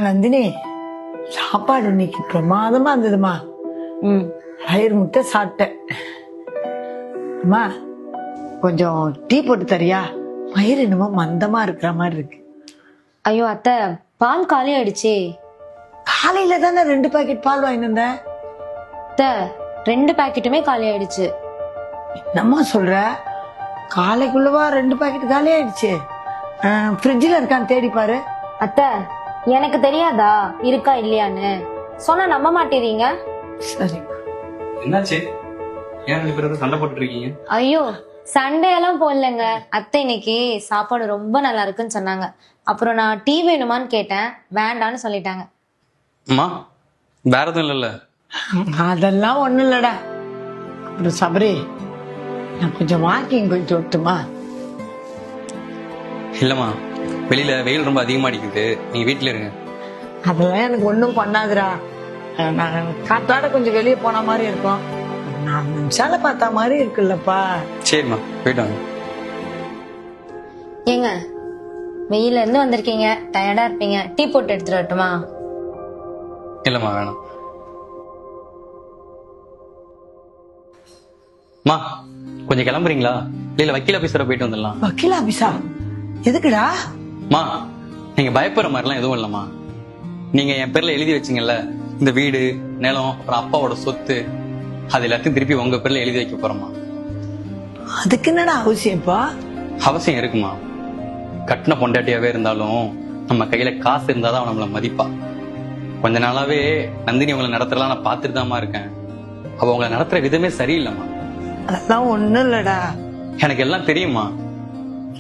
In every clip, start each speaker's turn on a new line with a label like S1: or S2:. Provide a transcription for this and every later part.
S1: நந்தினி, சாப்பாடு இன்னைக்கு பிரமாதமா இருந்ததுமா. வயிறு முட்டை சாப்பிட்டேன். அம்மா, கொஞ்சம் டீ போட்டு தரியா? வயிறு என்னமோ மந்தமா இருக்கிற மாதிரி இருக்கு.
S2: ஐயோ அத்தை, பால் காலி ஆயிடுச்சு.
S1: காலையில தானே 2 பாக்கெட் பால் வாங்கிட்டு வந்தேன்.
S2: அத்தை, 2 பாக்கெட்டுமே காலி ஆயிடுச்சு.
S1: என்னம்மா சொல்ற? காலைக்குள்ளவா 2 பாக்கெட் காலி ஆயிடுச்சு? ஃப்ரிட்ஜில் இருக்கான்னு தேடி பாரு.
S2: அத்தை, எனக்கு தெரியாதா இருக்கா இல்லையான்னு? சொன்னா நம்ப மாட்டேறீங்க.
S1: சரி,
S3: என்னாச்சு? ஏன் 2 பேரும் சண்டை போட்டுட்டு இருக்கீங்க?
S2: ஐயோ, சண்டையெல்லாம் போடலங்க. அத்தை இன்னைக்கு சாப்பாடு ரொம்ப நல்லா இருக்குன்னு சொன்னாங்க. அப்புறம் நான் டீ வேணுமான்னு கேட்டேன், வேண்டான்னு சொல்லிட்டாங்க.
S3: அம்மா, வேற எதுவும் இல்லைல்ல?
S1: அதெல்லாம் ஒண்ணும் இல்லடா. அப்புறம் சபரி, நான் கொஞ்சம் வாக்கிங் போயிட்டு வரட்டுமா?
S3: இல்லம்மா, வெளியில வெயில் ரொம்ப அதிகமா அடிக்குது, நீங்க வீட்டுல இருங்க.
S1: அதெல்லாம் எனக்கு ஒன்றும் பண்ணாதுடா. நான் காத்தாட கொஞ்சம் வெளியே போன மாதிரி இருக்கும். நான் நிமிஷால பார்த்தா மாதிரி இருக்குல்லப்பா.
S3: சரிம்மா, போயிட்டு வாங்க.
S2: ஏங்க, வெயில இருந்து வந்திருக்கீங்க, டயர்டா இருப்பீங்க, டீ போட்டு எடுத்துட்டு வரட்டுமா?
S3: இல்லம்மா, வேணாம். அம்மா, கொஞ்சம் கிளம்புறீங்களா? இல்ல வக்கீல் ஆபீசரை போயிட்டு வந்துடலாம்.
S1: வக்கீல் ஆபீஸா? எதுக்குடா?
S3: அம்மா, நீங்க பயப்படுற மாதிரிலாம் எதுவும் இல்லம்மா. நீங்க என் பேர்ல எழுதி வச்சீங்கல்ல, இந்த வீடு, நிலம், அப்புறம் அப்பாவோட சொத்து, அது எல்லாத்தையும் திருப்பி உங்க பேர்ல எழுதி வைக்க போறோம்மா.
S1: அதுக்கு என்னடா அவசியம்ப்பா?
S3: அவசியம் இருக்குமா. கட்டின பொண்டாட்டியாவே இருந்தாலும் நம்ம கையில காசு இருந்தாதான் அவன் நம்மள மதிப்பா. கொஞ்ச நாளாவே நந்தினி உங்களை நடத்துறலாம் நான் பாத்துட்டு தான்மா இருக்கேன். அவ உங்களை நடத்துற விதமே சரியில்லைம்மா.
S1: அதெல்லாம் ஒண்ணும் இல்லடா.
S3: எனக்கு எல்லாம் தெரியுமா.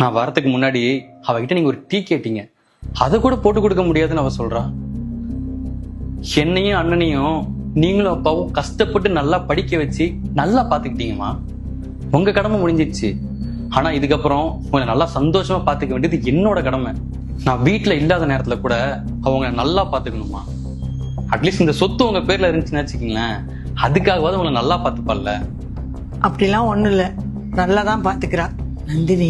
S3: நான் வரதுக்கு முன்னாடி அவகிட்ட நீங்க ஒரு டீ கேட்டீங்க, அதை கூட போட்டு கொடுக்க முடியாதுன்னு அவ சொல்றா. என்னையும் அண்ணனையும் நீங்களும் அப்பாவும் கஷ்டப்பட்டு நல்லா படிக்க வச்சு நல்லா பாத்துக்கிட்டீங்கம்மா. உங்க கடமை முடிஞ்சிருச்சு. ஆனா இதுக்கப்புறம் உங்களை நல்லா சந்தோஷமா பாத்துக்க வேண்டியது என்னோட கடமை. நான் வீட்டுல இல்லாத நேரத்துல கூட அவங்க நல்லா பாத்துக்கணுமா. அட்லீஸ்ட் இந்த சொத்து உங்க பேர்ல இருந்துச்சுன்னு வச்சுக்கீங்களேன், அதுக்காகவாது உங்களை நல்லா பாத்துப்பால.
S1: அப்படிலாம் ஒண்ணும் இல்ல, நல்லாதான் பாத்துக்கிறா. நந்தினி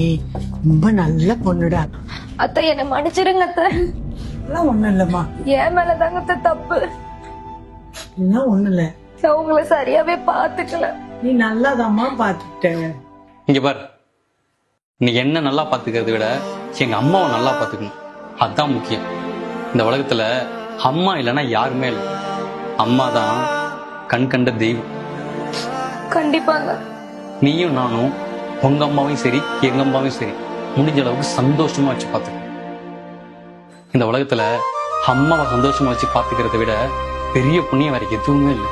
S1: ரொம்ப நல்ல பொண்ணுடா.
S2: அத்தை, என்ன மன்னிச்சிருங்க அத்தை.
S1: அதெல்லாம் ஒண்ணும் இல்லம்மா.
S2: என் மேலதாங்க அத்தை தப்பு.
S1: இதெல்லாம் ஒண்ணும் இல்ல.
S2: நான் உங்களை சரியாவே பாத்துக்கல.
S1: நீ நல்லாதாம்மா பாத்துட்ட.
S3: இங்க பாரு, நீ என்ன நல்லா பாத்துக்கிறத விட எங்க அம்மாவை நல்லா பாத்துக்கணும், அதுதான் முக்கியம். இந்த உலகத்துல அம்மா இல்லைன்னா யாருமே இல்லை. அம்மா தான் கண் கண்ட தெய்வம்.
S2: கண்டிப்பாங்க.
S3: நீயும் நானும் உங்க அம்மாவையும் சரி எங்க அம்மாவையும் சரி முடிஞ்ச அளவுக்கு சந்தோஷமா வச்சு பாத்துக்கணும். இந்த உலகத்துல அம்மாவை சந்தோஷமா வச்சு பாத்துக்கிறத விட பெரிய புண்ணியம் வேற எதுவுமே இல்லை.